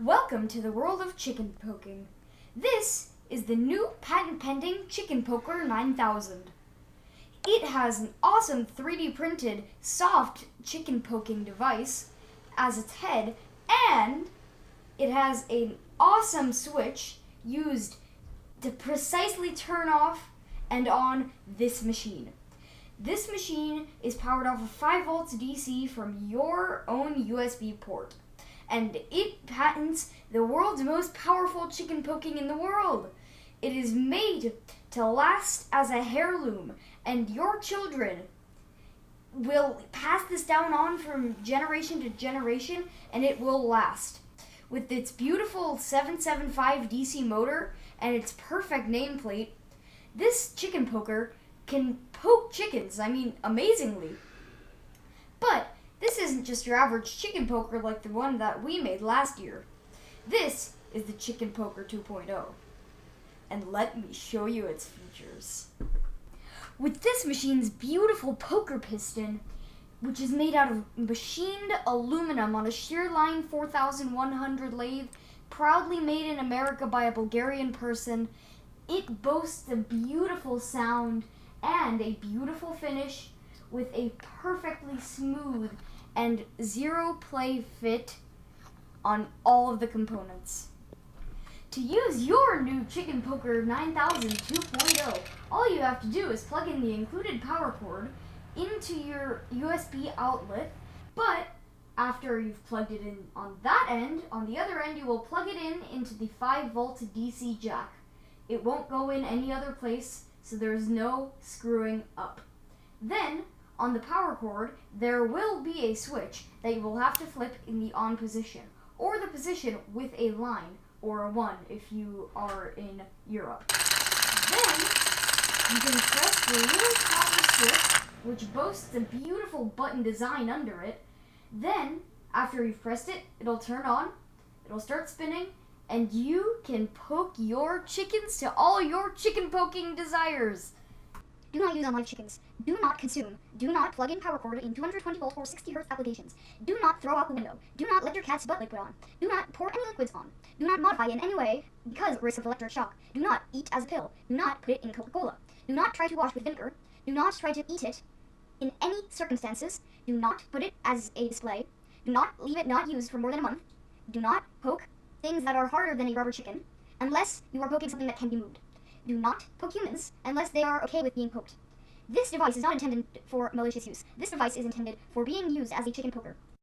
Welcome to the world of chicken poking. This is the new patent-pending Chicken Poker 9000. It has an awesome 3D printed soft chicken poking device as its head, and it has an awesome switch used to precisely turn off and on this machine. This machine is powered off of 5 volts DC from your own USB port, and it patents the world's most powerful chicken poking in the world. It is made to last as a heirloom, and your children will pass this down on from generation to generation, and it will last. With its beautiful 775 DC motor and its perfect nameplate, this chicken poker can poke chickens, amazingly. But this isn't just your average chicken poker like the one that we made last year. This is the Chicken Poker 2.0. And let me show you its features. With this machine's beautiful poker piston, which is made out of machined aluminum on a shear line 4100 lathe, proudly made in America by a Bulgarian person, it boasts a beautiful sound and a beautiful finish with a perfectly smooth and zero play fit on all of the components. To use your new Chicken Poker 9000 2.0, all you have to do is plug in the included power cord into your USB outlet, but after you've plugged it in on that end, on the other end you will plug it in into the 5 volt DC jack. It won't go in any other place, so there's no screwing up. Then, on the power cord, there will be a switch that you will have to flip in the on position, or the position with a line, or a 1 if you are in Europe. Then, you can press the little copper switch, which boasts a beautiful button design under it. Then, after you've pressed it, it'll turn on, it'll start spinning, and you can poke your chickens to all your chicken poking desires. Do not use on live chickens. Do not consume. Do not plug in power cord in 220 volt or 60 hertz applications. Do not throw out the window. Do not let your cat's butt liquid on. Do not pour any liquids on. Do not modify in any way because of risk of electric shock. Do not eat as a pill. Do not put it in Coca-Cola. Do not try to wash with vinegar. Do not try to eat it in any circumstances. Do not put it as a display. Do not leave it not used for more than a month. Do not poke things that are harder than a rubber chicken unless you are poking something that can be moved. Do not poke humans unless they are okay with being poked. This device is not intended for malicious use. This device is intended for being used as a chicken poker.